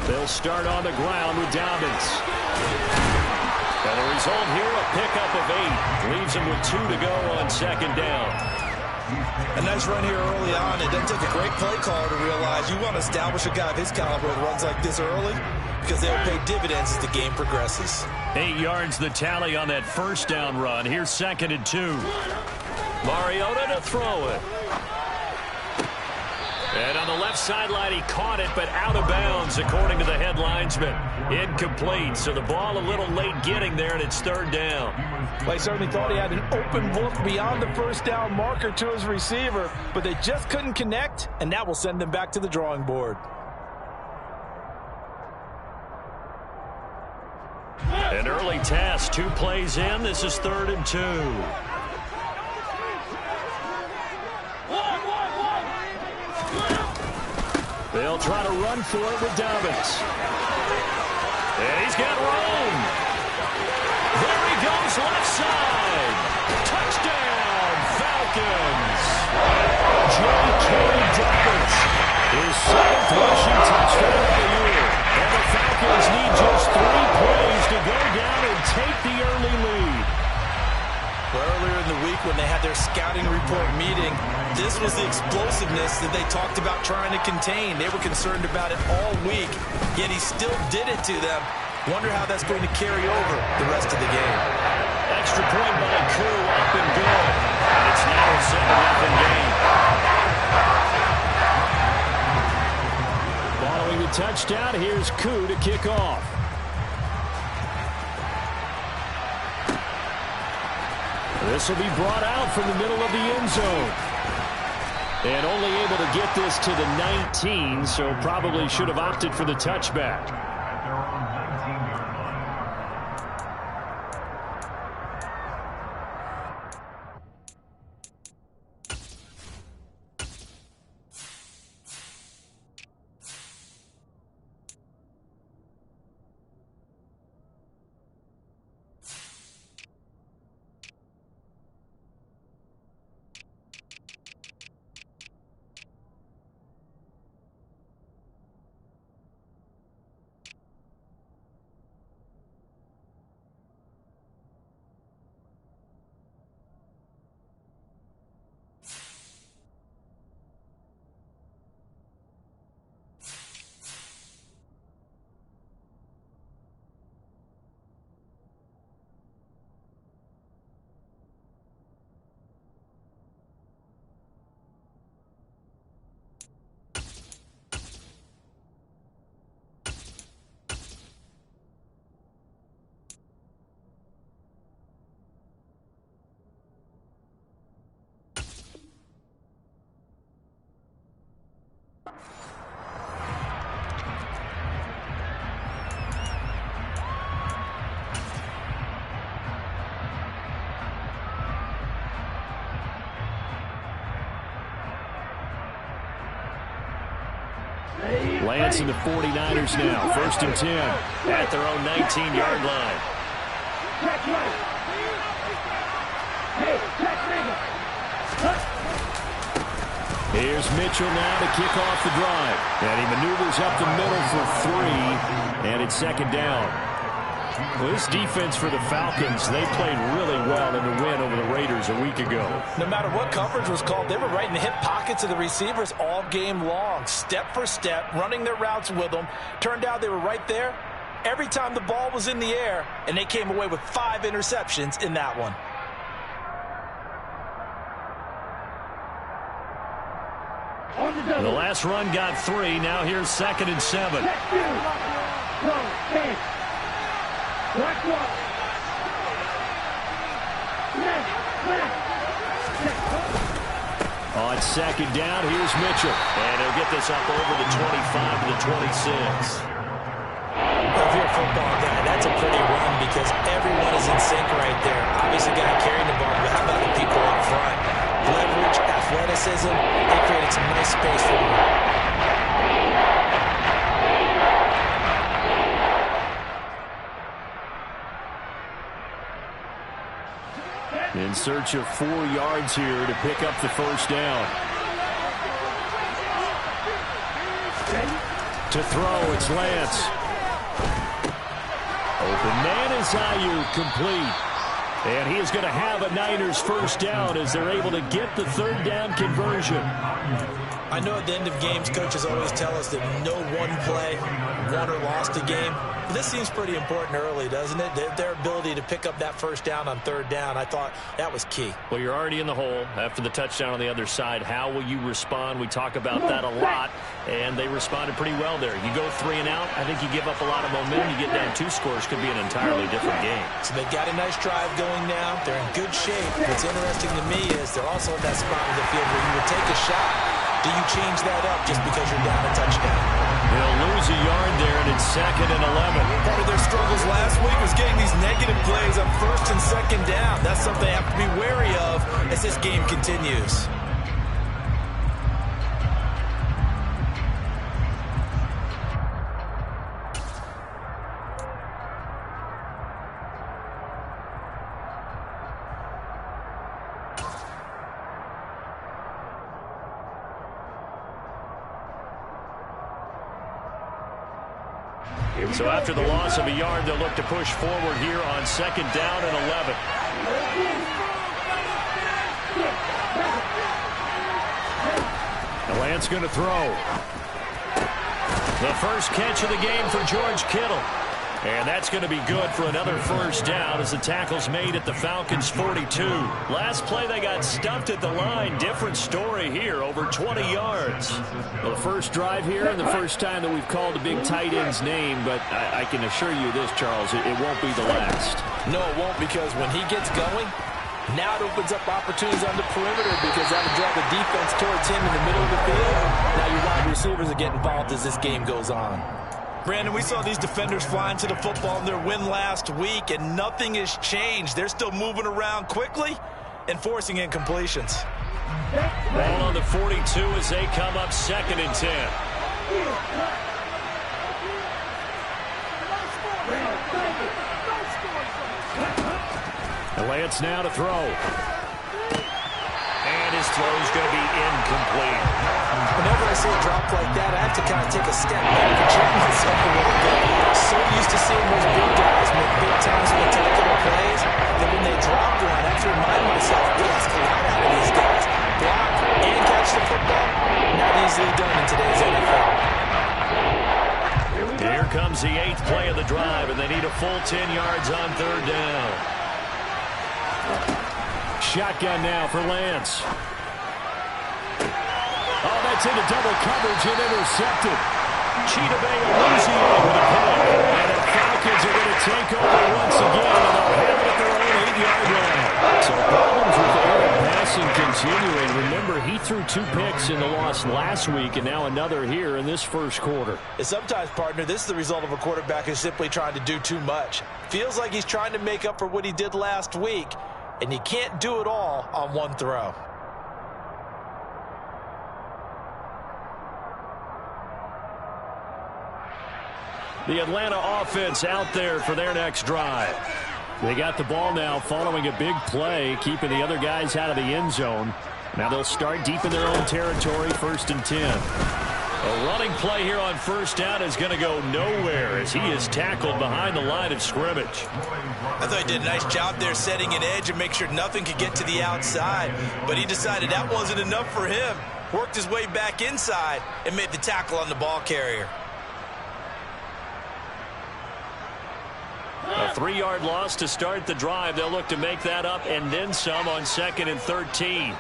They'll start on the ground with Dawgbalz. And the result here, a pickup of 8. Leaves him with 2 to go on second down. A nice run here early on. It doesn't take a great play caller to realize you want to establish a guy of his caliber that runs like this early, because they'll pay dividends as the game progresses. 8 yards the tally on that first down run. Here's 2nd and 2. Mariota to throw it. And on the left sideline, he caught it, but out of bounds, according to the head linesman. Incomplete, so the ball a little late getting there, and it's 3rd down. Well, he certainly thought he had an open look beyond the first down marker to his receiver, but they just couldn't connect, and that will send them back to the drawing board. An early test, 2 plays in. This is 3rd and 2. They'll try to run for it with Dawgbalz. And he's got room. There he goes, left side. Touchdown, Falcons. J.K. Dawgbalz, his 7th rushing touchdown of the year. And the Falcons need just 3 plays to go down and take the early lead. Well, earlier in the week when they had their scouting report meeting, this was the explosiveness that they talked about trying to contain. They were concerned about it all week, yet he still did it to them. Wonder how that's going to carry over the rest of the game. Extra point by Koo, up and good. And it's now a 7-0 game. Following the touchdown, here's Koo to kick off. This will be brought out from the middle of the end zone. And only able to get this to the 19, so probably should have opted for the touchback. Lance and the 49ers now. 1st and 10 at their own 19-yard line. Here's Mitchell now to kick off the drive. And he maneuvers up the middle for 3. And it's 2nd down. Well, this defense for the Falcons, they played really well in the win over the Raiders a week ago. No matter what coverage was called, they were right in the hip pockets of the receivers all game long, step for step, running their routes with them. Turned out they were right there every time the ball was in the air, and they came away with 5 interceptions in that one. The last run got 3. Now here's 2nd and 7. On 2nd down, here's Mitchell. And he'll get this up over the 25 to the 26. Well, if you're a football guy, that's a pretty run because everyone is in sync right there. Obviously, the guy carrying the ball, but how about the people up front? Leverage, athleticism, they created some nice space for him. In search of 4 yards here to pick up the 1st down. To throw, it's Lance. Open man is Ayuk, complete. And he is going to have a Niners first down as they're able to get the third down conversion. I know at the end of games, coaches always tell us that no one play won or lost a game. But this seems pretty important early, doesn't it? Their ability to pick up that first down on third down, I thought that was key. Well, you're already in the hole after the touchdown on the other side. How will you respond? We talk about that a lot, and they responded pretty well there. You go 3 and out, I think you give up a lot of momentum. You get down 2 scores, could be an entirely different game. So they've got a nice drive going now. They're in good shape. What's interesting to me is they're also in that spot in the field where you would take a shot. Do you change that up just because you're down a touchdown? They'll lose a yard there, and it's 2nd and 11. Part of their struggles last week was getting these negative plays on 1st and 2nd down. That's something they have to be wary of as this game continues. So after the loss of a yard, they'll look to push forward here on 2nd down and 11. Lance going to throw. The first catch of the game for George Kittle. And that's going to be good for another first down as the tackle's made at the Falcons' 42. Last play, they got stuffed at the line. Different story here, over 20 yards. Well, the first drive here and the first time that we've called a big tight end's name, but I can assure you this, Charles, it won't be the last. No, it won't, because when he gets going, now it opens up opportunities on the perimeter because that'll draw the defense towards him in the middle of the field. Now your wide receivers are getting involved as this game goes on. Brandon, we saw these defenders flying to the football in their win last week, and nothing has changed. They're still moving around quickly and forcing incompletions. Ball on the 42 as they come up 2nd and 10. And Lance now to throw. And his throw is going to be incomplete. Whenever I see a drop like that, I have to kind of take a step back and check myself a little bit. So used to seeing those big guys make big-time spectacular plays that when they drop one, I have to remind myself, we ask a lot out of these guys. Block and catch the football, not easily done in today's NFL. Here comes the 8th play of the drive, and they need a full 10 yards on 3rd down. Shotgun now for Lance. Oh, that's into double coverage and intercepted. Cheetah Bay losing it with a pick. And the Falcons are going to take over once again, and they'll have it at their own 8-yard line. So problems with Aaron passing continuing. Remember, he threw 2 picks in the loss last week, and now another here in this first quarter. And sometimes, partner, this is the result of a quarterback who's simply trying to do too much. Feels like he's trying to make up for what he did last week, and you can't do it all on one throw. The Atlanta offense out there for their next drive. They got the ball now following a big play, keeping the other guys out of the end zone. Now they'll start deep in their own territory, 1st and 10. A running play here on 1st down is going to go nowhere as he is tackled behind the line of scrimmage. I thought he did a nice job there setting an edge and make sure nothing could get to the outside. But he decided that wasn't enough for him. Worked his way back inside and made the tackle on the ball carrier. A 3-yard loss to start the drive. They'll look to make that up and then some on 2nd and 13.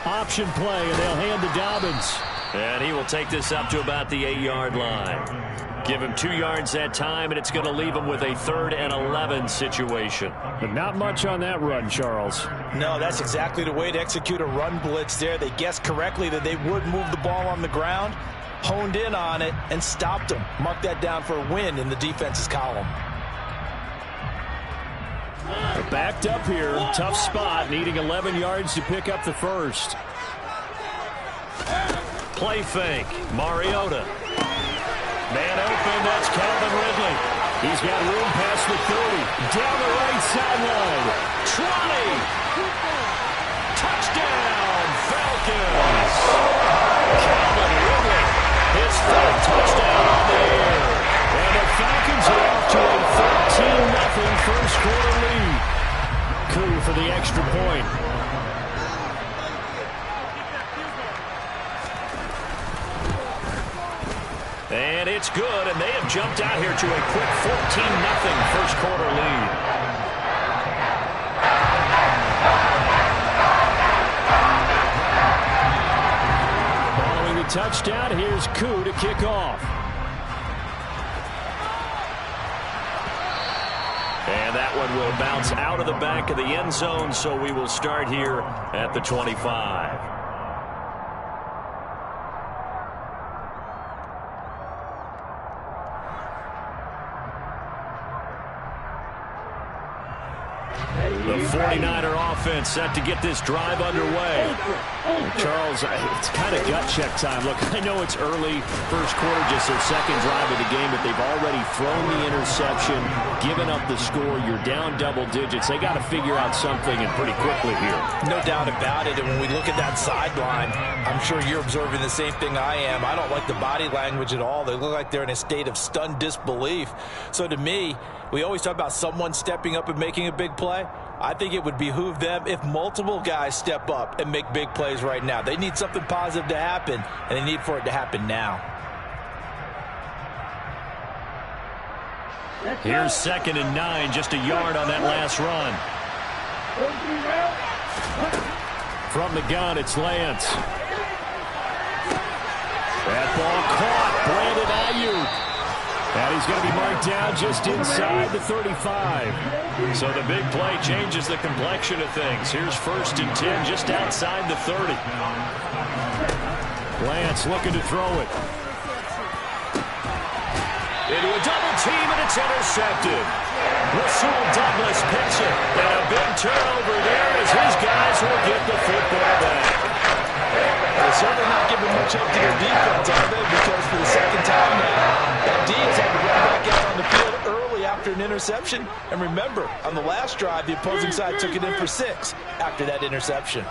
Option play, and they'll hand to Dawgbalz. And he will take this up to about the 8-yard line. Give him 2 yards that time, and it's going to leave him with a 3rd and 11 situation. But not much on that run, Charles. No, that's exactly the way to execute a run blitz there. They guessed correctly that they would move the ball on the ground, honed in on it, and stopped them. Mark that down for a win in the defense's column. They're backed up here. Tough spot, needing 11 yards to pick up the first. Play fake. Mariota. Man open, that's Calvin Ridley. He's got room past the 30. Down the right sideline. 20. Touchdown, Falcons. Calvin Ridley, his third touchdown on the air. And the Falcons are off to a 13-0 first quarter lead. Coup for the extra point. And it's good, and they have jumped out here to a quick 14-0 first quarter lead. Following the touchdown, here's Coup to kick off. And that one will bounce out of the back of the end zone, so we will start here at the 25. The 49er offense set to get this drive underway. Charles, it's kind of gut check time. Look, I know it's early, first quarter, just their second drive of the game, but they've already thrown the interception, given up the score. You're down double digits. They got to figure out something, and pretty quickly here. No doubt about it, and when we look at that sideline, I'm sure you're observing the same thing I am. I don't like the body language at all. They look like they're in a state of stunned disbelief. So to me, we always talk about someone stepping up and making a big play. I think it would behoove them if multiple guys step up and make big plays right now. They need something positive to happen, and they need for it to happen now. Here's 2nd and 9, just a yard on that last run. From the gun, it's Lance. That ball caught. Brandon Ayuk. And he's going to be marked down just inside the 35. So the big play changes the complexion of things. Here's 1st and 10 just outside the 30. Lance looking to throw it. Into a double team, and it's intercepted. Rasul Douglas picks it. And a big turnover there as his guys will get the football back. They're certainly not giving much up to their defense, are they? Because for the second time now, that D has had to run back out on the field early after an interception. And remember, on the last drive, the opposing side took it in for 6 after that interception.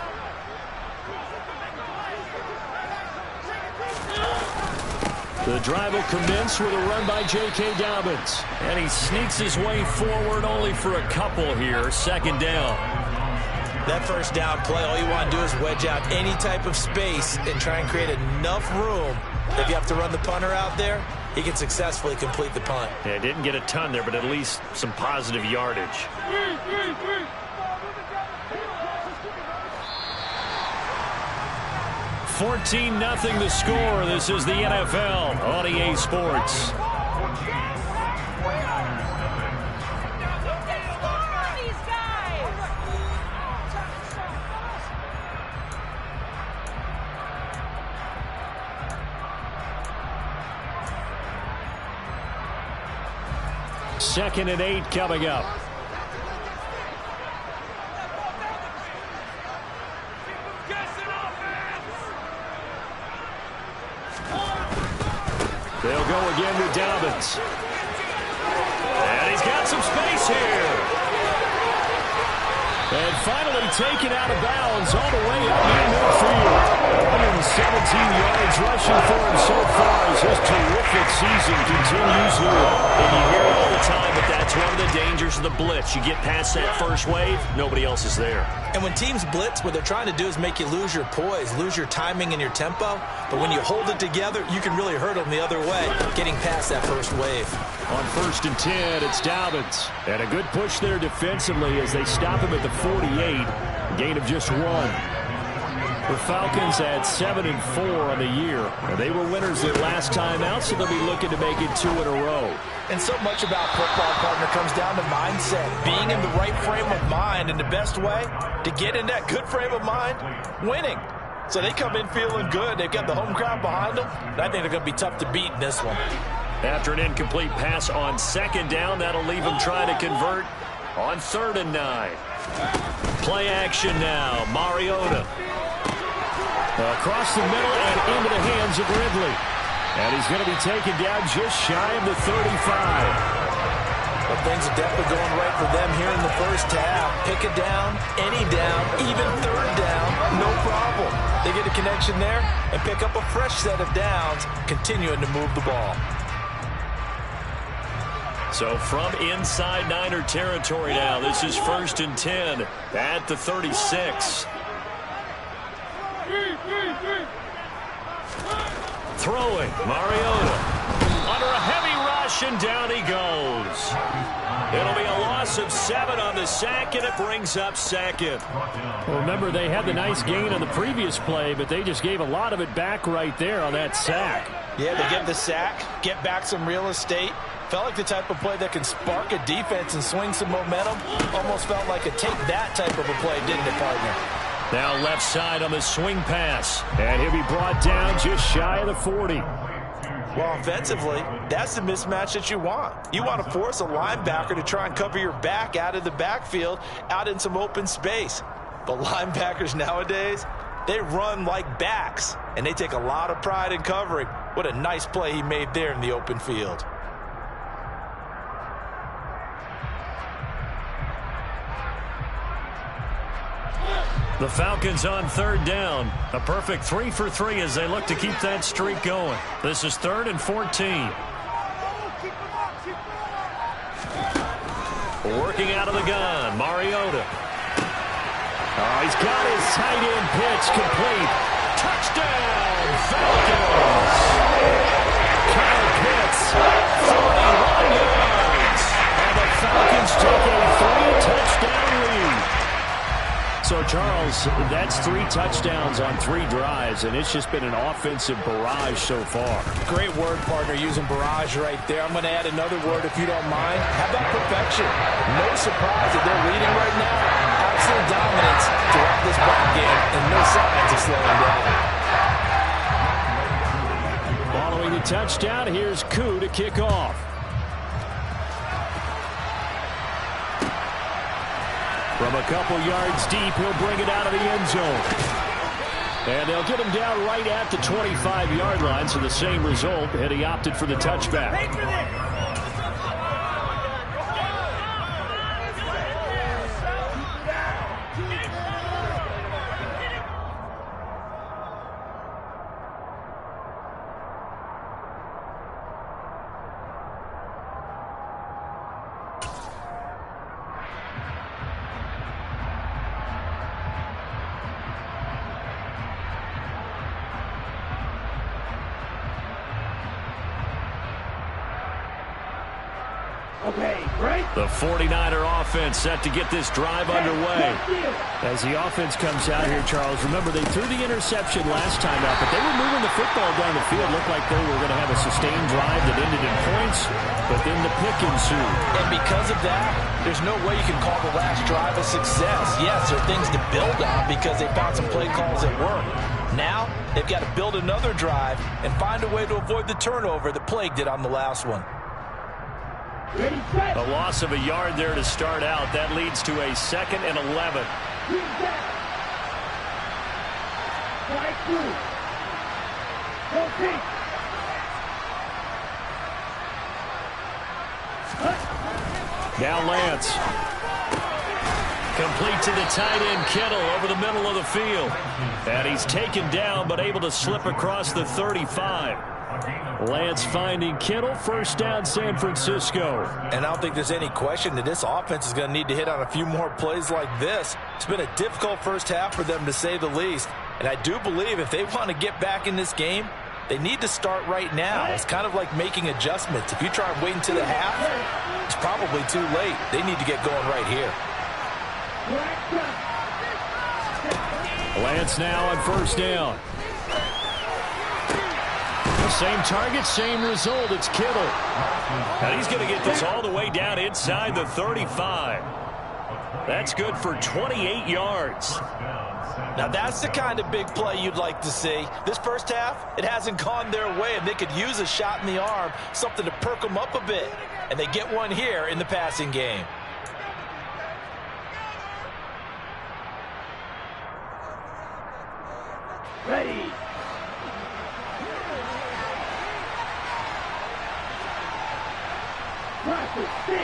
The drive will commence with a run by J.K. Dawgbalz. And he sneaks his way forward only for a couple here. 2nd down. That first down play, all you want to do is wedge out any type of space and try and create enough room. If you have to run the punter out there, he can successfully complete the punt. Yeah, didn't get a ton there, but at least some positive yardage. 14-0 the score. This is the NFL on EA Sports. Second and 8 coming up. They'll go again with Dawgbalz. And he's got some space here. And finally taken out of bounds all the way up near midfield. 117 yards rushing for him so far as his terrific season continues here. And you hear it all the time, but that's one of the dangers of the blitz. You get past that first wave, nobody else is there. And when teams blitz, what they're trying to do is make you lose your poise, lose your timing and your tempo. But when you hold it together, you can really hurt them the other way, getting past that first wave. On 1st and 10, it's Dawgbalz. And a good push there defensively as they stop him at the 48. Gain of just 1. The Falcons had 7-4 on the year. And they were winners their last time out, so they'll be looking to make it 2 in a row. And so much about football, partner, comes down to mindset. Being in the right frame of mind, and the best way to get in that good frame of mind, winning. So they come in feeling good. They've got the home crowd behind them, and I think they're going to be tough to beat in this one. After an incomplete pass on 2nd down, that'll leave him trying to convert on 3rd and 9. Play action now. Mariota. Across the middle and into the hands of Ridley. And he's going to be taken down just shy of the 35. Well, things are definitely going right for them here in the first half. Pick a down, any down, even third down, no problem. They get a connection there and pick up a fresh set of downs, continuing to move the ball. So from inside Niner territory now, this is 1st and 10 at the 36. Throwing, Mariota. Under a heavy rush, and down he goes. It'll be a loss of 7 on the sack, and it brings up 2nd. Well, remember, they had the nice gain on the previous play, but they just gave a lot of it back right there on that sack. Yeah, they get the sack, get back some real estate. Felt like the type of play that can spark a defense and swing some momentum. Almost felt like a take that type of a play, didn't it, partner? Now left side on the swing pass. And he'll be brought down just shy of the 40. Well, offensively, that's the mismatch that you want. You want to force a linebacker to try and cover your back out of the backfield, out in some open space. But linebackers nowadays, they run like backs, and they take a lot of pride in covering. What a nice play he made there in the open field. The Falcons on 3rd down. A perfect 3 for 3 as they look to keep that streak going. This is 3rd and 14. Working out of the gun, Mariota. Oh, he's got his tight end pitch complete. Touchdown, Falcons! Kyle Pitts, 41 yards. And the Falcons take a 3-touchdown lead. So, Charles, that's 3 touchdowns on 3 drives, and it's just been an offensive barrage so far. Great word, partner, using barrage right there. I'm going to add another word, if you don't mind. How about perfection? No surprise that they're leading right now. Absolute dominance throughout this ball game, and no signs of slowing down. Following the touchdown, here's Koo to kick off. From a couple yards deep, he'll bring it out of the end zone. And they'll get him down right at the 25-yard line, so the same result, and he opted for the touchback. The 49er offense set to get this drive underway. As the offense comes out here, Charles, remember they threw the interception last time out, but they were moving the football down the field. Looked like they were going to have a sustained drive that ended in points, but then the pick ensued. And because of that, there's no way you can call the last drive a success. Yes, there are things to build on because they found some play calls that work. Now, they've got to build another drive and find a way to avoid the turnover that plagued it on the last one. A loss of a yard there to start out. That leads to a 2nd and 11. Now Lance. Complete to the tight end, Kittle, over the middle of the field. And he's taken down, but able to slip across the 35. Lance finding Kittle, 1st down San Francisco. And I don't think there's any question that this offense is going to need to hit on a few more plays like this. It's been a difficult first half for them, to say the least. And I do believe if they want to get back in this game, they need to start right now. It's kind of like making adjustments. If you try and wait until the half, it's probably too late. They need to get going right here. Lance now on 1st down. Same target, same result. It's Kittle. And he's going to get this all the way down inside the 35. That's good for 28 yards. Now, that's the kind of big play you'd like to see. This first half, it hasn't gone their way, and they could use a shot in the arm, something to perk them up a bit. And they get one here in the passing game. Ready. Practice, 6.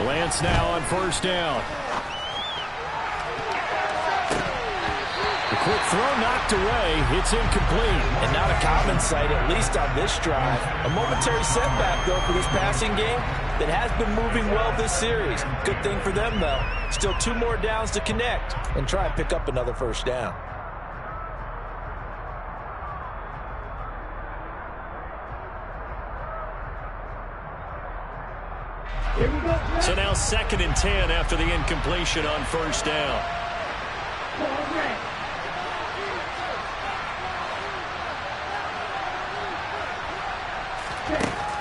Lance now on first down. The quick throw knocked away. It's incomplete. And not a common sight, at least on this drive. A momentary setback, though, for this passing game that has been moving well this series. Good thing for them, though. Still 2 more downs to connect and try and pick up another first down. So now 2nd and 10 after the incompletion on first down.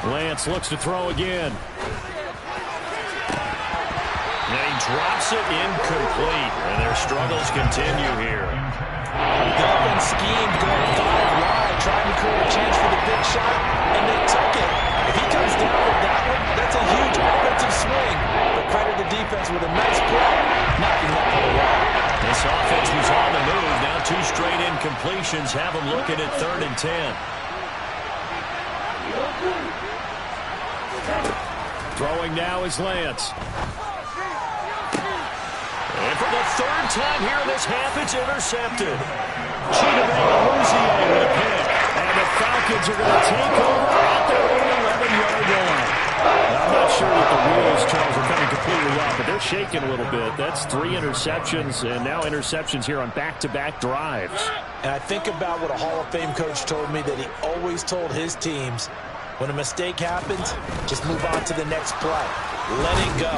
Lance looks to throw again. And he drops it incomplete. And their struggles continue here. The offense schemed going 5 wide, trying to create a chance for the big shot, and they took it. If he comes down with that one, that's a huge offensive swing. But credit the defense with a nice play, knocking that one away. This offense was on the move. Now 2 straight incompletions have them looking at 3rd and 10. Throwing now is Lance. And for the 3rd time here in this half, it's intercepted. Chidobe with a pick. And the Falcons are going to take over at their own 11-yard line. I'm not sure that the wheels, Charles, are coming completely off, but they're shaking a little bit. That's 3 interceptions, and now interceptions here on back-to-back drives. And I think about what a Hall of Fame coach told me, that he always told his teams, when a mistake happens, just move on to the next play. Let it go.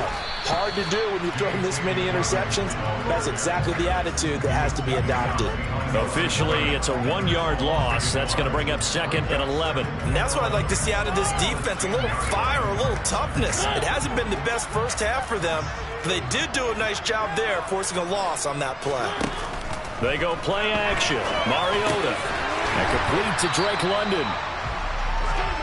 Hard to do when you've thrown this many interceptions. That's exactly the attitude that has to be adopted. Officially, it's a 1-yard loss. That's going to bring up 2nd and 11. And that's what I'd like to see out of this defense, a little fire, a little toughness. It hasn't been the best first half for them, but they did do a nice job there, forcing a loss on that play. They go play action. Mariota. And complete to Drake London.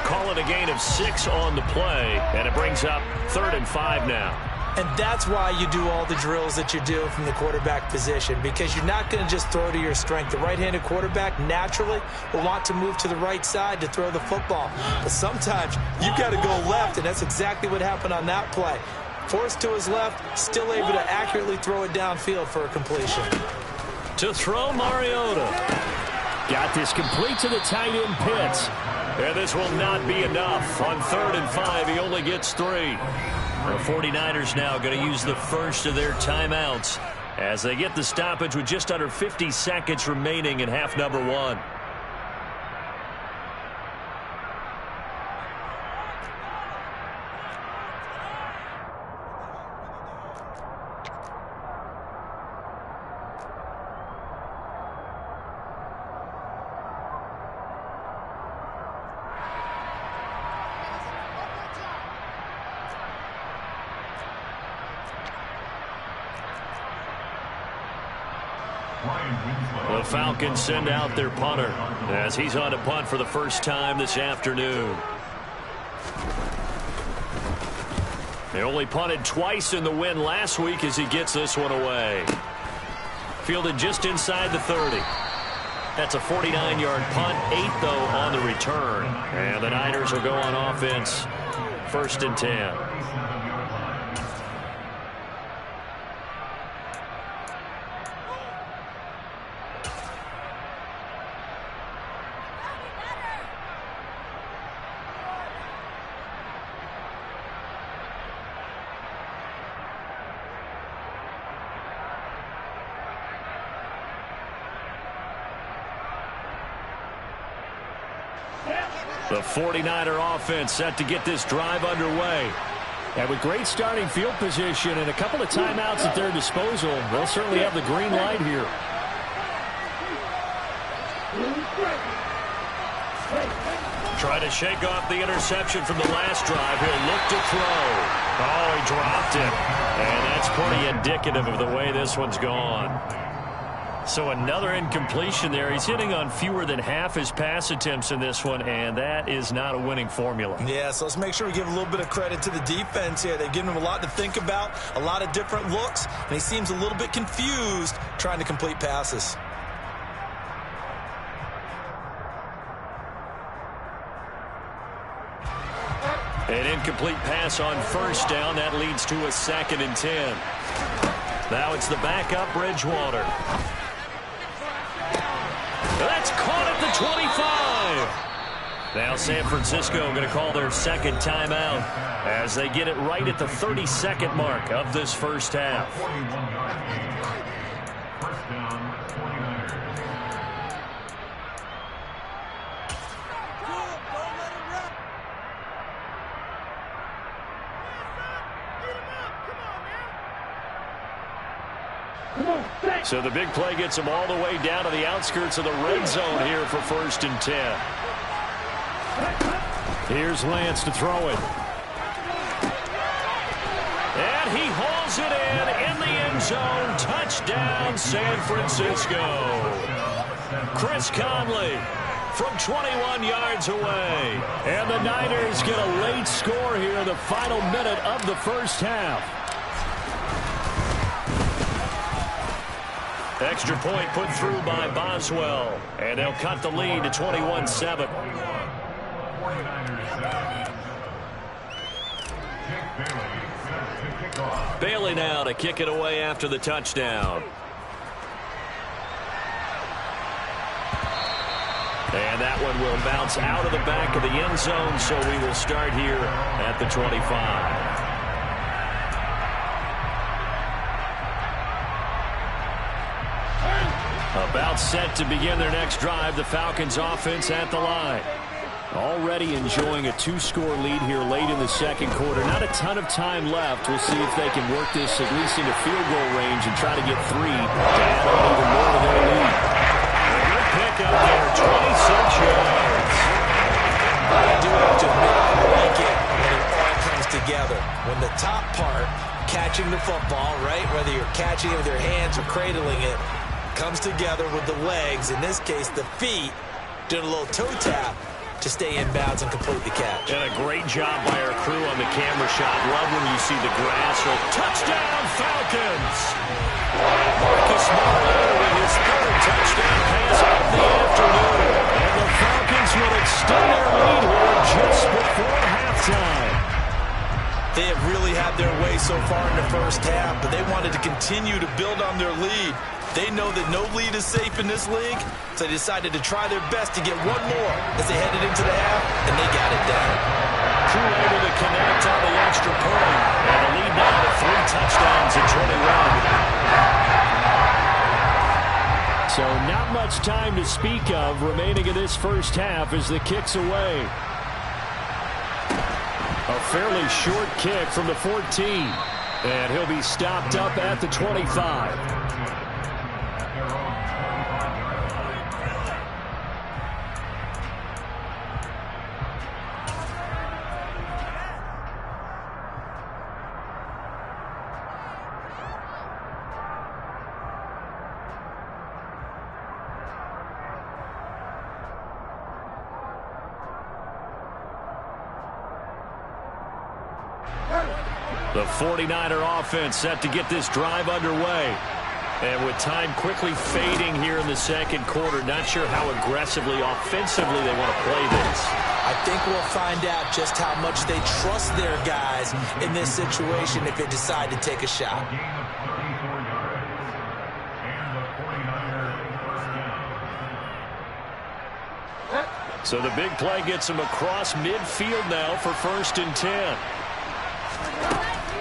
Calling a gain of 6 on the play, and it brings up 3rd and 5 now. And that's why you do all the drills that you do from the quarterback position, because you're not going to just throw to your strength. The right-handed quarterback naturally will want to move to the right side to throw the football. But sometimes you've got to go left, and that's exactly what happened on that play. Forced to his left, still able to accurately throw it downfield for a completion. To throw, Mariota. Got this complete to the tight end Pitts. And this will not be enough. On 3rd and 5, he only gets 3. The 49ers now going to use the first of their timeouts as they get the stoppage with just under 50 seconds remaining in half number 1. The Falcons send out their punter as he's on to punt for the first time this afternoon. They only punted twice in the win last week as he gets this one away. Fielded just inside the 30. That's a 49-yard punt, 8 though on the return. And the Niners will go on offense, 1st and 10. The 49er offense set to get this drive underway. And with great starting field position and a couple of timeouts at their disposal, they'll certainly have the green light here. Try to shake off the interception from the last drive. He'll look to throw. Oh, he dropped it. And that's pretty indicative of the way this one's gone. So another incompletion there. He's hitting on fewer than half his pass attempts in this one, and that is not a winning formula. Yeah, so let's make sure we give a little bit of credit to the defense here. They've given him a lot to think about, a lot of different looks, and he seems a little bit confused trying to complete passes. An incomplete pass on first down. That leads to a 2nd and 10. Now it's the backup, Bridgewater. That's caught at the 25. Now San Francisco going to call their 2nd timeout as they get it right at the 32nd mark of this first half. So the big play gets them all the way down to the outskirts of the red zone here for 1st and 10. Here's Lance to throw it. And he hauls it in the end zone. Touchdown, San Francisco. Chris Conley from 21 yards away. And the Niners get a late score here in the final minute of the first half. Extra point put through by Boswell. And they'll cut the lead to 21-7. Bailey now to kick it away after the touchdown. And that one will bounce out of the back of the end zone, so we will start here at the 25. About set to begin their next drive, the Falcons offense at the line. Already enjoying a 2-score lead here late in the second quarter. Not a ton of time left. We'll see if they can work this at least into field goal range and try to get 3 to add on even more to their lead. A good pick up there, 26 yards. I do have to admit, I like it when it all comes together. When the top part, catching the football, right, whether you're catching it with your hands or cradling it, comes together with the legs, in this case the feet, doing a little toe tap to stay in bounds and complete the catch. And a great job by our crew on the camera shot. Love when you see the grass. Touchdown, Falcons! Marcus Mariota with his 3rd touchdown pass of the afternoon. And the Falcons will extend their lead here just before halftime. They have really had their way so far in the first half, but they wanted to continue to build on their lead. They know that no lead is safe in this league, so they decided to try their best to get one more as they headed into the half, and they got it done. Crew able to connect on the extra point, and the lead now to 3 touchdowns at 21. So not much time to speak of remaining in this first half as the kick's away. A fairly short kick from the 14, and he'll be stopped up at the 25. The 49er offense set to get this drive underway. And with time quickly fading here in the second quarter, not sure how aggressively, offensively they want to play this. I think we'll find out just how much they trust their guys in this situation if they decide to take a shot. So the big play gets them across midfield now for 1st and 10.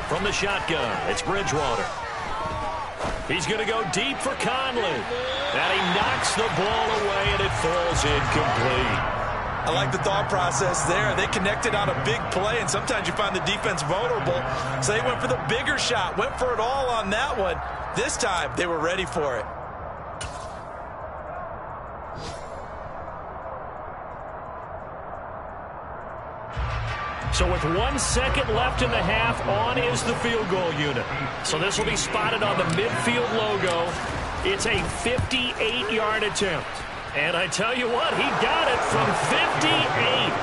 From the shotgun, it's Bridgewater. He's going to go deep for Conley. And he knocks the ball away, and it falls incomplete. I like the thought process there. They connected on a big play, and sometimes you find the defense vulnerable. So they went for the bigger shot, went for it all on that one. This time, they were ready for it. So with 1 second left in the half, on is the field goal unit. So this will be spotted on the midfield logo. It's a 58-yard attempt. And I tell you what, he got it from 58.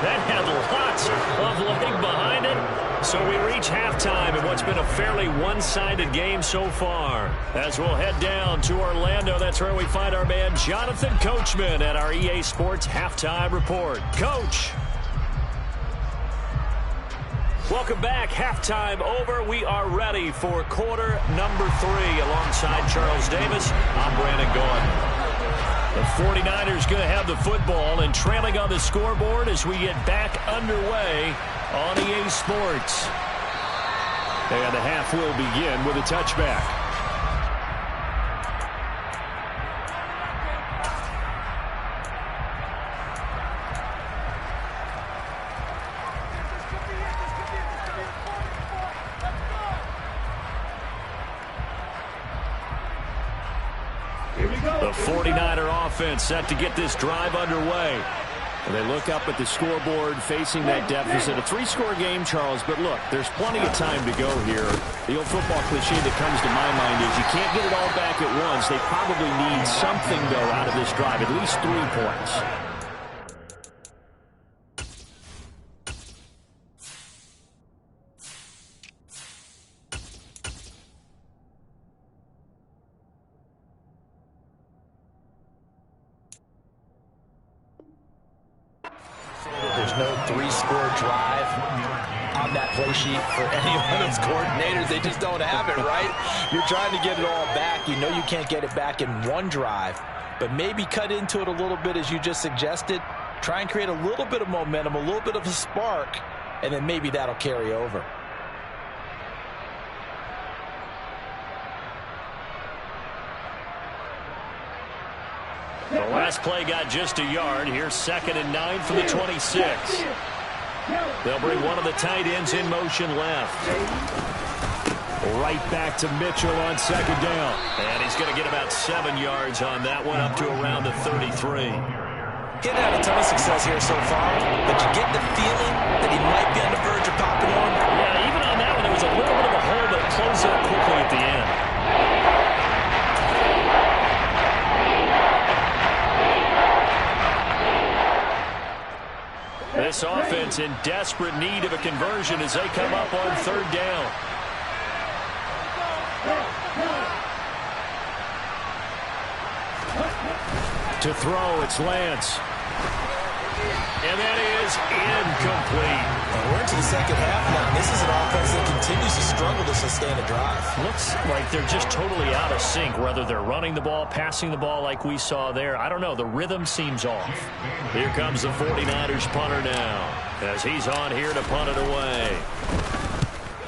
That had lots of leg behind it. So we reach halftime in what's been a fairly one-sided game so far. As we'll head down to Orlando, that's where we find our man Jonathan Coachman at our EA Sports Halftime Report. Coach. Welcome back. Halftime over. We are ready for quarter number 3. Alongside Charles Davis, I'm Brandon Gordon. The 49ers going to have the football and trailing on the scoreboard as we get back underway on EA Sports. And the half will begin with a touchback. The 49er offense set to get this drive underway. And they look up at the scoreboard facing that deficit. A 3-score game, Charles, but look, there's plenty of time to go here. The old football cliche that comes to my mind is you can't get it all back at once. They probably need something, though, out of this drive, at least 3 points. There's no 3-score drive on that play sheet for any one of those coordinators. They just don't have it, right? You're trying to get it all back. You know you can't get it back in one drive, but maybe cut into it a little bit as you just suggested. Try and create a little bit of momentum, a little bit of a spark, and then maybe that'll carry over. The last play got just a yard. Here's 2nd and 9 from the 26. They'll bring one of the tight ends in motion left. Right back to Mitchell on 2nd down. And he's going to get about 7 yards on that one, up to around the 33. He hasn't had a ton of success here so far, but you get the feeling that he might be on the verge of popping one. Yeah, even on that one, there was a little bit of a hole, but it closed up quickly at the end. This offense in desperate need of a conversion as they come up on 3rd down. To throw, it's Lance. And that is incomplete. And we're into the second half now. This is an offense that continues to struggle to sustain a drive. Looks like they're just totally out of sync, whether they're running the ball, passing the ball like we saw there. I don't know. The rhythm seems off. Here comes the 49ers punter now as he's on here to punt it away.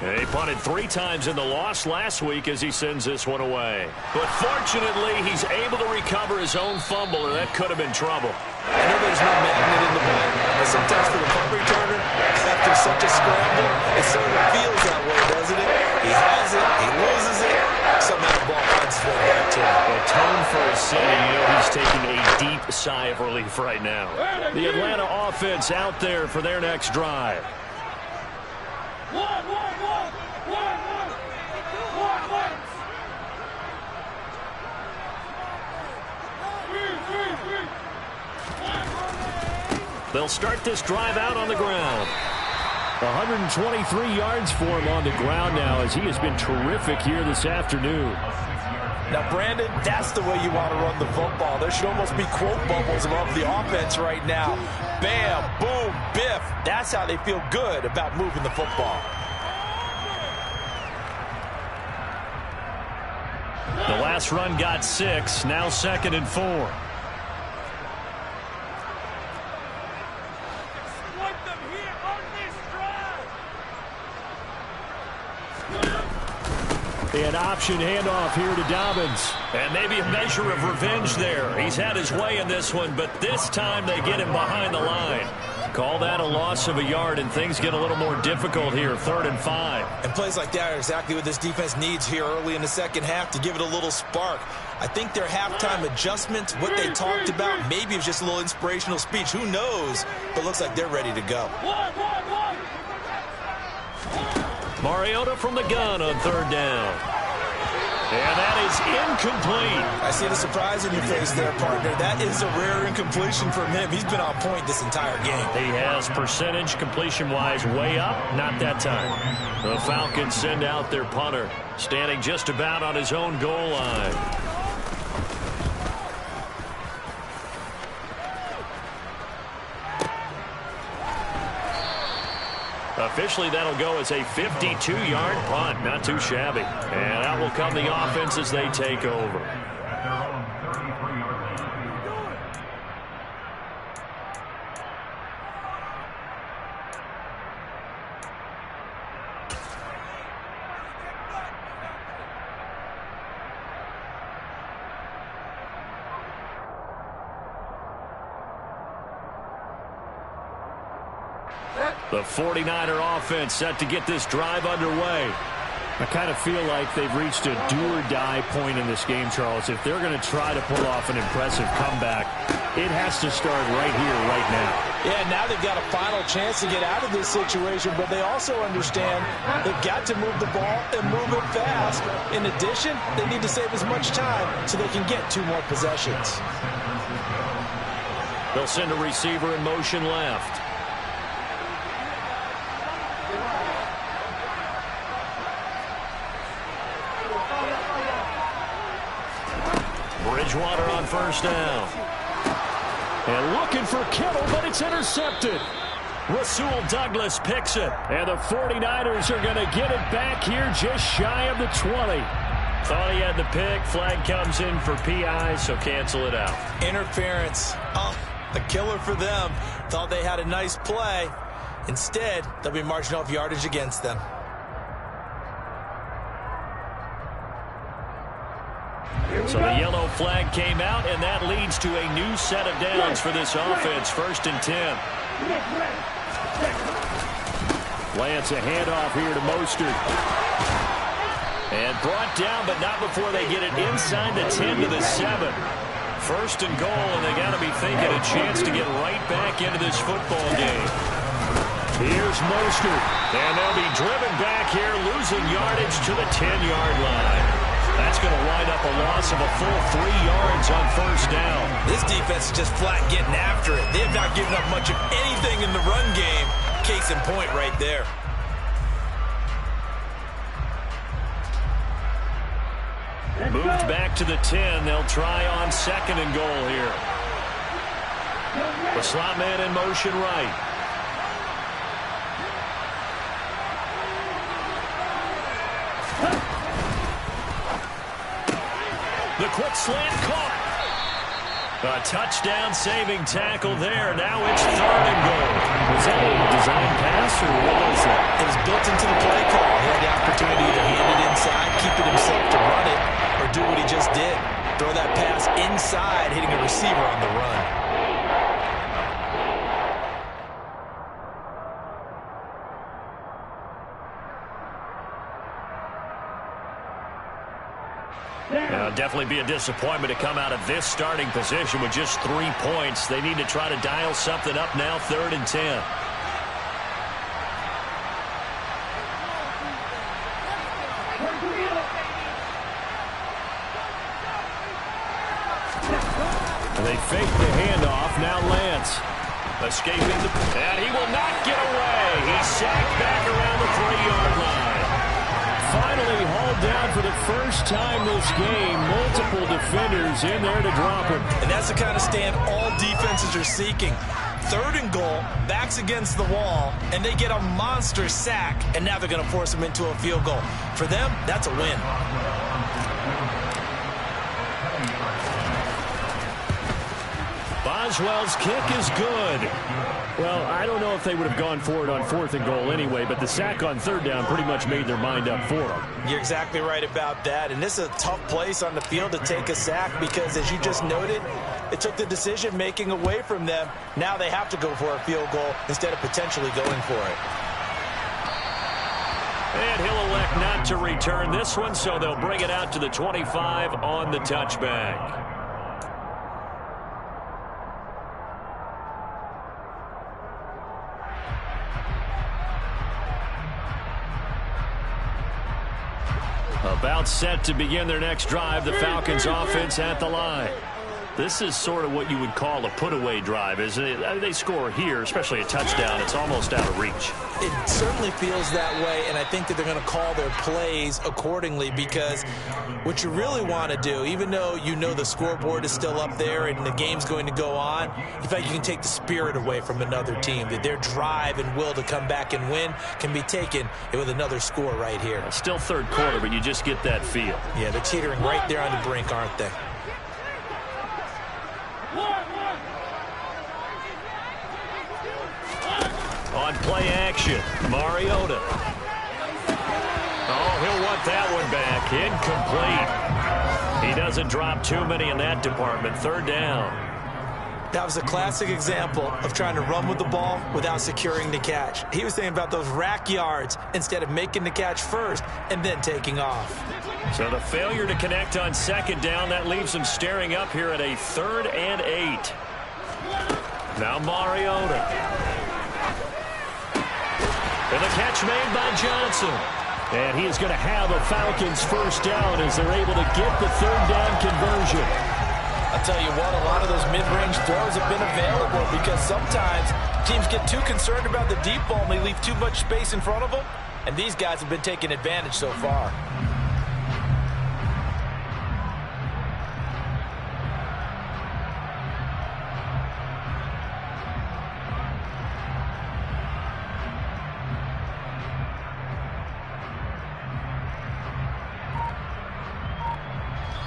He punted 3 times in the loss last week as he sends this one away. But fortunately, he's able to recover his own fumble, or that could have been trouble. I know there's no magnet in the ball, but sometimes for the punt returner, after such a scramble, it sort of feels that way, doesn't it? He has it, he loses it, somehow the ball finds its way back to him. Atone for his sin, you know he's taking a deep sigh of relief right now. The Atlanta offense out there for their next drive. They'll start this drive out on the ground. 123 yards for him on the ground now as he has been terrific here this afternoon. Now, Brandon, that's the way you want to run the football. There should almost be quote bubbles above the offense right now. Bam, boom, biff. That's how they feel good about moving the football. The last run got 6, now 2nd and 4. An option handoff here to Dawgbalz. And maybe a measure of revenge there. He's had his way in this one, but this time they get him behind the line. Call that a loss of a yard, and things get a little more difficult here, 3rd and 5. And plays like that are exactly what this defense needs here early in the second half to give it a little spark. I think their halftime adjustments, what they talked about, maybe it was just a little inspirational speech. Who knows? But looks like they're ready to go. Mariota from the gun on 3rd down. And that is incomplete. I see the surprise in your face there, partner. That is a rare incompletion from him. He's been on point this entire game. He has percentage completion-wise way up. Not that time. The Falcons send out their punter, standing just about on his own goal line. A Officially, that'll go as a 52-yard punt. Not too shabby. And out will come the offense as they take over. The 49er offense set to get this drive underway. I kind of feel like they've reached a do-or-die point in this game, Charles. If they're going to try to pull off an impressive comeback, it has to start right here, right now. Yeah, now they've got a final chance to get out of this situation, but they also understand they've got to move the ball and move it fast. In addition, they need to save as much time so they can get 2 more possessions. They'll send a receiver in motion left. Bridgewater on first down. And looking for Kittle, but it's intercepted. Rasul Douglas picks it. And the 49ers are going to get it back here just shy of the 20. Thought he had the pick. Flag comes in for PI, so cancel it out. Interference. Oh, a killer for them. Thought they had a nice play. Instead, they'll be marching off yardage against them. So the yellow flag came out, and that leads to a new set of downs for this offense. 1st and 10. Lance, a handoff here to Mostert. And brought down, but not before they get it inside the 10 to the 7. 1st and goal, and they got to be thinking a chance to get right back into this football game. Here's Mostert, and they'll be driven back here, losing yardage to the 10-yard line. That's going to wind up a loss of a full 3 yards on 1st down. This defense is just flat getting after it. They have not given up much of anything in the run game. Case in point right there. Moved back to the 10. They'll try on 2nd and goal here. The slot man in motion right. The quick slant caught. A touchdown-saving tackle there. Now it's 3rd and goal. Was that a design pass, or what was that? It was built into the play call. He had the opportunity to hand it inside, keep it himself to run it, or do what he just did. Throw that pass inside, hitting a receiver on the run. Definitely be a disappointment to come out of this starting position with just 3 points. They need to try to dial something up now, 3rd and 10. They fake the handoff. Now Lance. Escaping and he will not get away. He's sacked back around the 3-yard line. Finally hauled down for the first time this game. Multiple defenders in there to drop him. And that's the kind of stand all defenses are seeking. 3rd and goal, backs against the wall, and they get a monster sack, and now they're going to force them into a field goal. For them, that's a win. Boswell's kick is good. Well, I don't know if they would have gone for it on 4th and goal anyway, but the sack on 3rd down pretty much made their mind up for them. You're exactly right about that, and this is a tough place on the field to take a sack because, as you just noted, it took the decision-making away from them. Now they have to go for a field goal instead of potentially going for it. And he'll elect not to return this one, so they'll bring it out to the 25 on the touchback. About set to begin their next drive. The Falcons offense at the line. This is sort of what you would call a put-away drive, isn't it? I mean, they score here, especially a touchdown. It's almost out of reach. It certainly feels that way, and I think that they're going to call their plays accordingly, because what you really want to do, even though you know the scoreboard is still up there and the game's going to go on, you feel like you can take the spirit away from another team, that their drive and will to come back and win can be taken with another score right here. Still third quarter, but you just get that feel. Yeah, they're teetering right there on the brink, aren't they? On play action, Mariota. Oh, he'll want that one back. Incomplete. He doesn't drop too many in that department. Third down. That was a classic example of trying to run with the ball without securing the catch. He was thinking about those rack yards instead of making the catch first and then taking off. So the failure to connect on second down, that leaves him staring up here at a 3rd and 8. Now Mariota. And the catch made by Johnson. And he is going to have a Falcons first down as they're able to get the 3rd down conversion. I'll tell you what, a lot of those mid-range throws have been available because sometimes teams get too concerned about the deep ball and they leave too much space in front of them. And these guys have been taking advantage so far.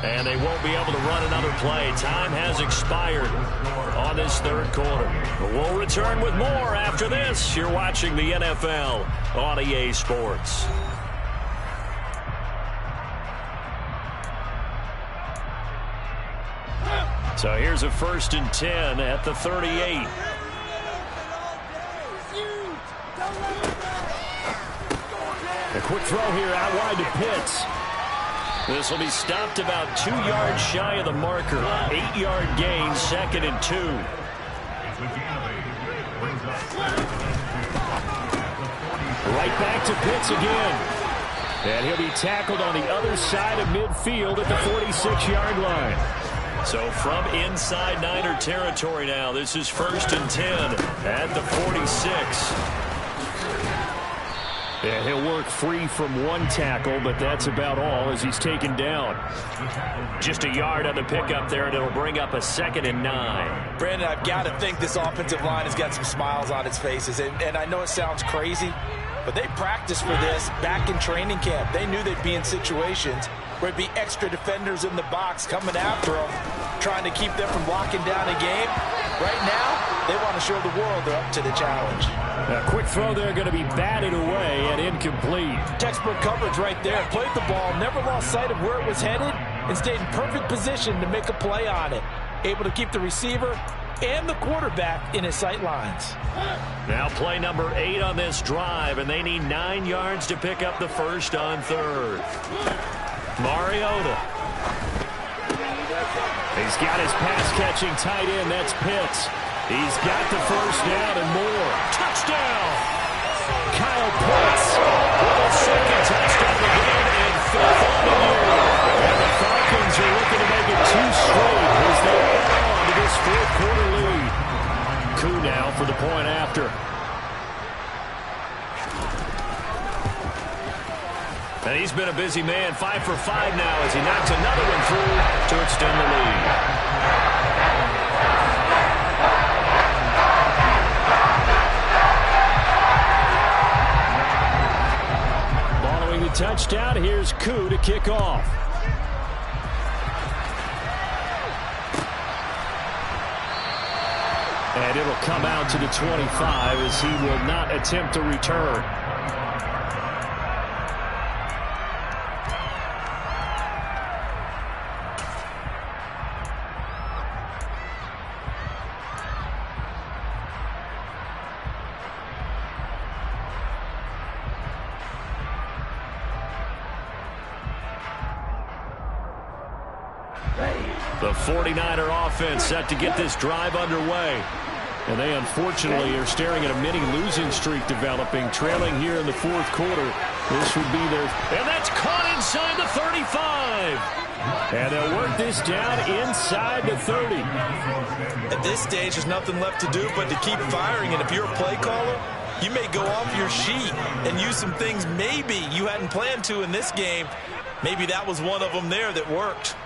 And they won't be able to run another play. Time has expired on this 3rd quarter. We'll return with more after this. You're watching the NFL on EA Sports. So here's a 1st and 10 at the 38. A quick throw here out wide to Pitts. This will be stopped about 2 yards shy of the marker. 8-yard gain, 2nd and 2. Right back to Pitts again. And he'll be tackled on the other side of midfield at the 46-yard line. So from inside Niner territory now, this is 1st and 10 at the 46. Yeah, he'll work free from one tackle, but that's about all as he's taken down. Just a yard on the pickup there, and it'll bring up a 2nd and 9. Brandon, I've got to think this offensive line has got some smiles on its faces. And I know it sounds crazy, but they practiced for this back in training camp. They knew they'd be in situations where it'd be extra defenders in the box coming after them, trying to keep them from locking down a game. Right now, they want to show the world they're up to the challenge. A quick throw there going to be batted away and incomplete. Textbook coverage right there. Played the ball, never lost sight of where it was headed, and stayed in perfect position to make a play on it. Able to keep the receiver and the quarterback in his sight lines. Now play number 8 on this drive, and they need 9 yards to pick up the first on 3rd. Mariota. He's got his pass-catching tight end. That's Pitts. He's got the first down and more. Touchdown! Kyle Pitts with a 2nd touchdown again and 5th on the year. And the Falcons are looking to make it 2 straight as they hold on to this 4th quarter lead. Koo now for the point after. And he's been a busy man, 5 for 5 now as he knocks another one through to extend the lead. Following the touchdown, here's Koo to kick off. And it'll come out to the 25 as he will not attempt to return. The 49er offense set to get this drive underway. And they unfortunately are staring at a mini losing streak developing, trailing here in the 4th quarter. This would be their... And that's caught inside the 35. And they'll work this down inside the 30. At this stage, there's nothing left to do but to keep firing. And if you're a play caller, you may go off your sheet and use some things maybe you hadn't planned to in this game. Maybe that was one of them there that worked.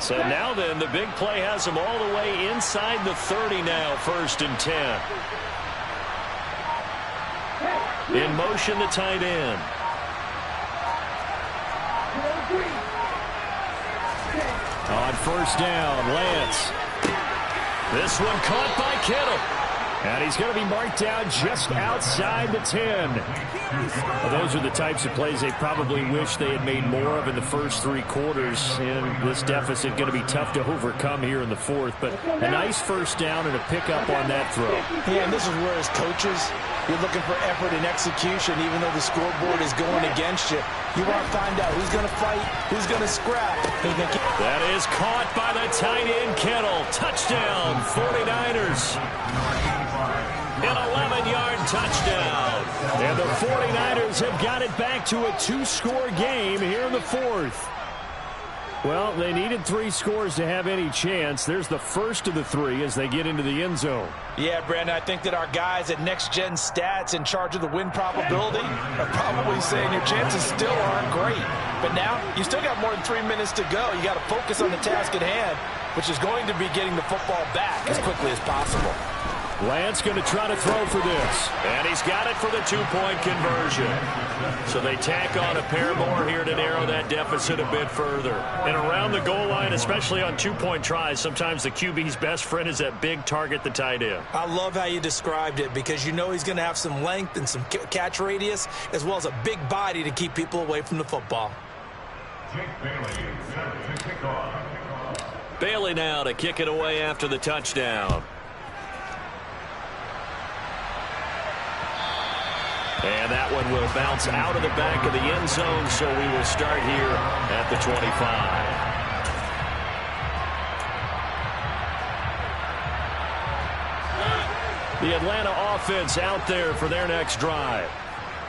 So now then, the big play has them all the way inside the 30 now, 1st and 10. In motion, the tight end. On 1st down, Lance. This one caught by Kittle. And he's going to be marked down just outside the 10. Well, those are the types of plays they probably wish they had made more of in the first 3 quarters. And this deficit going to be tough to overcome here in the 4th. But a nice 1st down and a pickup on that throw. Yeah, and this is where as coaches, you're looking for effort and execution. Even though the scoreboard is going against you, you want to find out who's going to fight, who's going to scrap. That is caught by the tight end, Kittle. Touchdown, 49ers. An 11-yard touchdown. And the 49ers have got it back to a 2-score game here in the 4th. Well, they needed 3 scores to have any chance. There's the first of the 3 as they get into the end zone. Yeah, Brandon, I think that our guys at Next Gen Stats in charge of the win probability are probably saying your chances still aren't great. But now, you still got more than 3 minutes to go. You got to focus on the task at hand, which is going to be getting the football back as quickly as possible. Lance going to try to throw for this. And he's got it for the 2-point conversion. So they tack on a pair more here to narrow that deficit a bit further. And around the goal line, especially on 2-point tries, sometimes the QB's best friend is that big target, the tight end. I love how you described it because you know he's going to have some length and some catch radius as well as a big body to keep people away from the football. Bailey now to kick it away after the touchdown. And that one will bounce out of the back of the end zone, so we will start here at the 25. The Atlanta offense out there for their next drive.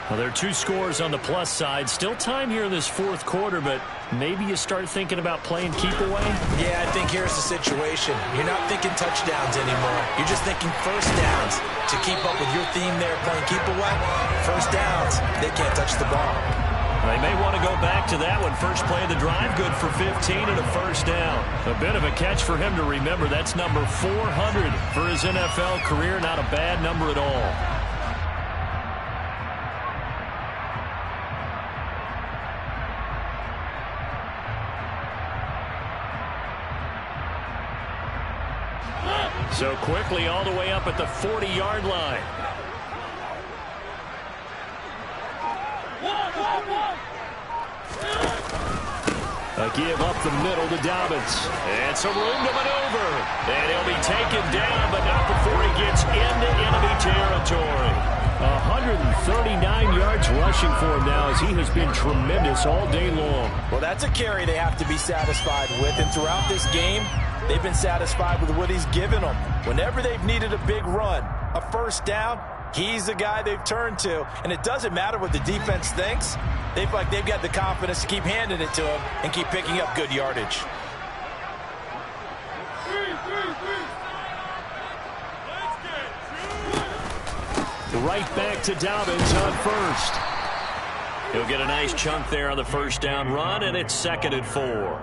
Well, there are 2 scores on the plus side. Still time here in this 4th quarter, but maybe you start thinking about playing keep away? Yeah, I think here's the situation. You're not thinking touchdowns anymore. You're just thinking 1st downs to keep up with your theme there playing keep away. 1st downs, they can't touch the ball. They may want to go back to that one. First play of the drive, good for 15 and a 1st down. A bit of a catch for him to remember. That's number 400 for his NFL career. Not a bad number at all. So quickly all the way up at the 40-yard line. A give up the middle to Dawgbalz. And some room to maneuver. And he'll be taken down, but not before he gets into enemy territory. 139 yards rushing for him now as he has been tremendous all day long. Well, that's a carry they have to be satisfied with. And throughout this game, they've been satisfied with what he's given them. Whenever they've needed a big run, a 1st down, he's the guy they've turned to. And it doesn't matter what the defense thinks. They've got the confidence to keep handing it to him and keep picking up good yardage. Right back to Dawgbalz on 1st. He'll get a nice chunk there on the 1st down run, and it's 2nd and 4.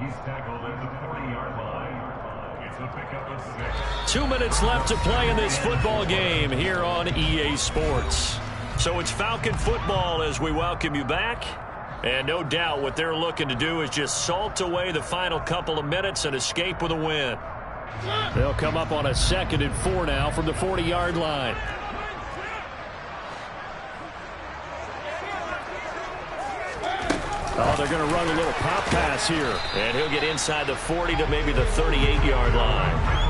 He's tackled at the 40-yard line. It's a pickup of 6. 2 minutes left to play in this football game here on EA Sports. So it's Falcon football as we welcome you back. And no doubt what they're looking to do is just salt away the final couple of minutes and escape with a win. They'll come up on a 2nd and 4 now from the 40-yard line. Oh, they're going to run a little pop pass here. And he'll get inside the 40 to maybe the 38-yard line.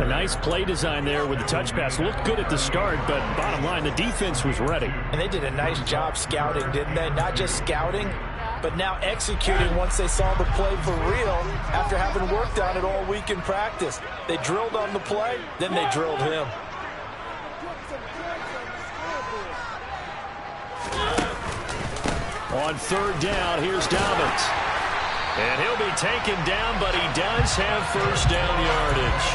A nice play design there with the touch pass. Looked good at the start, but bottom line, the defense was ready. And they did a nice job scouting, didn't they? Not just scouting, but now executing once they saw the play for real after having worked on it all week in practice. They drilled on the play, then they drilled him. On third down, here's Dawgbalz. And he'll be taken down, but he does have first down yardage.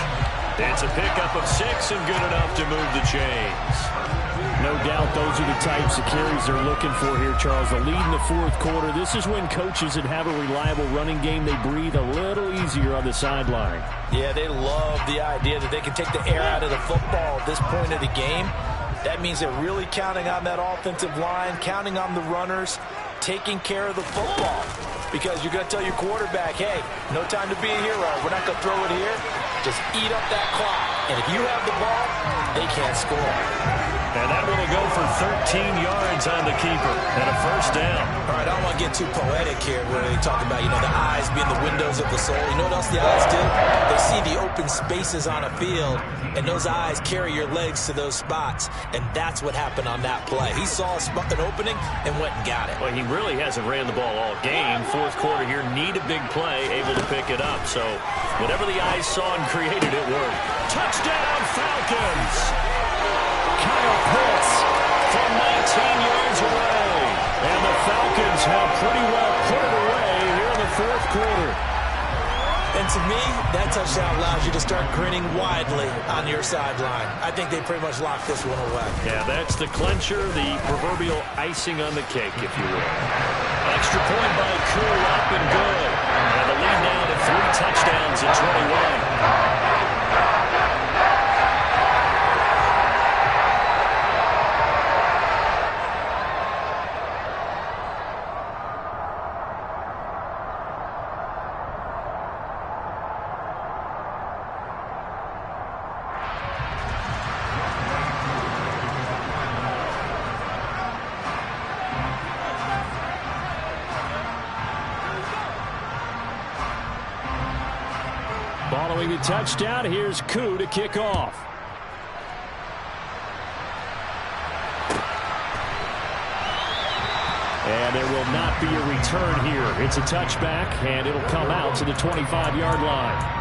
It's a pickup of 6 and good enough to move the chains. No doubt those are the types of carries they're looking for here, Charles. The lead in the fourth quarter. This is when coaches that have a reliable running game, they breathe a little easier on the sideline. Yeah, they love the idea that they can take the air out of the football at this point of the game. That means they're really counting on that offensive line, counting on the runners, taking care of the football. Because you're going to tell your quarterback, hey, no time to be a hero. We're not going to throw it here. Just eat up that clock. And if you have the ball, they can't score. And that one will go for 13 yards on the keeper and a first down. All right, I don't want to get too poetic here where they talk about, the eyes being the windows of the soul. You know what else the eyes do? They see the open spaces on a field, and those eyes carry your legs to those spots. And that's what happened on that play. He saw an opening and went and got it. Well, he really hasn't ran the ball all game. Fourth quarter here, need a big play, able to pick it up. So whatever the eyes saw and created, it worked. Touchdown, Falcons! Kyle Pitts from 19 yards away. And the Falcons have pretty well put it away here in the fourth quarter. And to me, that touchdown allows you to start grinning widely on your sideline. I think they pretty much locked this one away. Yeah, that's the clincher, the proverbial icing on the cake, if you will. Extra point by Koo, up and good. And the lead now to 3 touchdowns at 21. Following the touchdown, here's Koo to kick off. And there will not be a return here. It's a touchback, and it'll come out to the 25-yard line.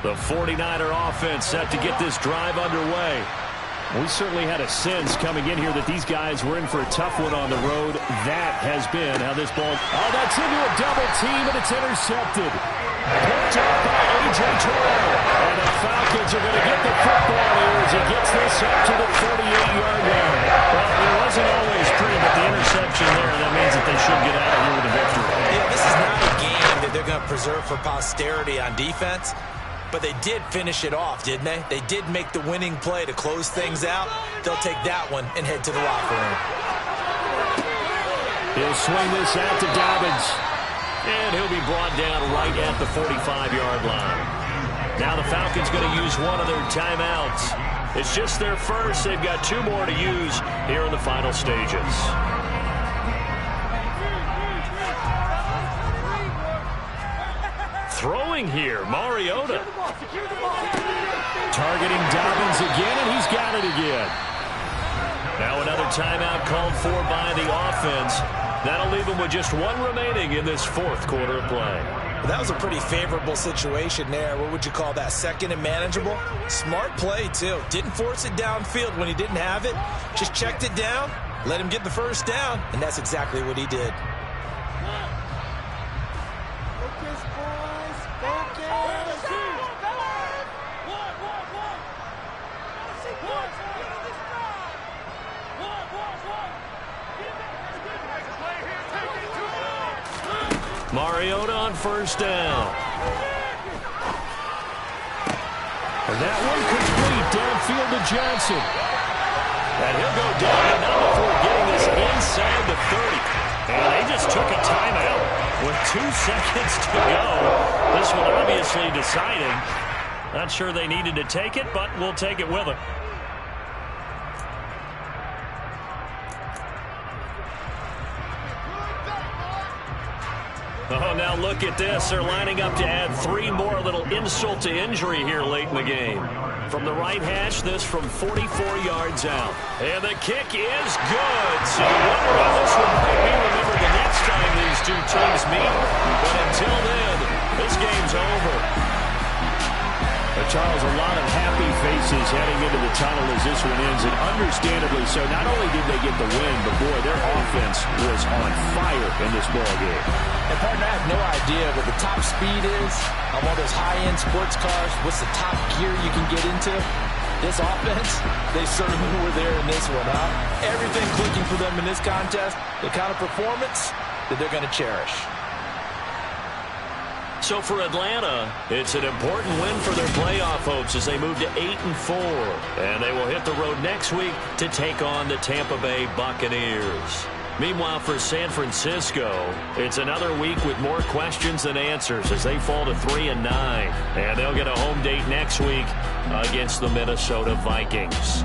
The 49er offense set to get this drive underway. We certainly had a sense coming in here that these guys were in for a tough one on the road. That has been how this ball... Oh, that's into a double team, and it's intercepted. Picked up by A.J. Terrell. And the Falcons are going to get the football here as he gets this up to the 38-yard line. Well, it wasn't always pretty, but the interception there, that means that they should get out of here with a victory. Yeah, this is not a game that they're going to preserve for posterity on defense. But they did finish it off, didn't they? They did make the winning play to close things out. They'll take that one and head to the locker room. He'll swing this out to Dawgbalz. And he'll be brought down right at the 45-yard line. Now the Falcons going to use one of their timeouts. It's just their first. They've got 2 more to use here in the final stages. Throwing here, Mariota. Targeting Dawgbalz again, and he's got it again. Now another timeout called for by the offense. That'll leave them with just 1 remaining in this fourth quarter of play. Well, that was a pretty favorable situation there. What would you call that? Second and manageable? Smart play, too. Didn't force it downfield when he didn't have it. Just checked it down, let him get the first down, and that's exactly what he did. Mariota on first down. And that one complete downfield to Johnson. And he'll go down, not before getting this inside the 30. And they just took a timeout with 2 seconds to go. This one obviously decided. Not sure they needed to take it, but we'll take it with them. Oh, now look at this. They're lining up to add 3 more, little insult to injury here late in the game. From the right hash, this from 44 yards out. And the kick is good. So you wonder how this one might be remembered the next time Charles, a lot of happy faces heading into the tunnel as this one ends, and understandably so. Not only did they get the win, but boy, their offense was on fire in this ball game. And partner, I have no idea what the top speed is on one of those high-end sports cars. What's the top gear you can get into? This offense, they certainly were there in this one, huh? Everything clicking for them in this contest, the kind of performance that they're going to cherish. So for Atlanta, it's an important win for their playoff hopes as they move to 8-4. And they will hit the road next week to take on the Tampa Bay Buccaneers. Meanwhile, for San Francisco, it's another week with more questions than answers as they fall to 3-9. And they'll get a home date next week against the Minnesota Vikings.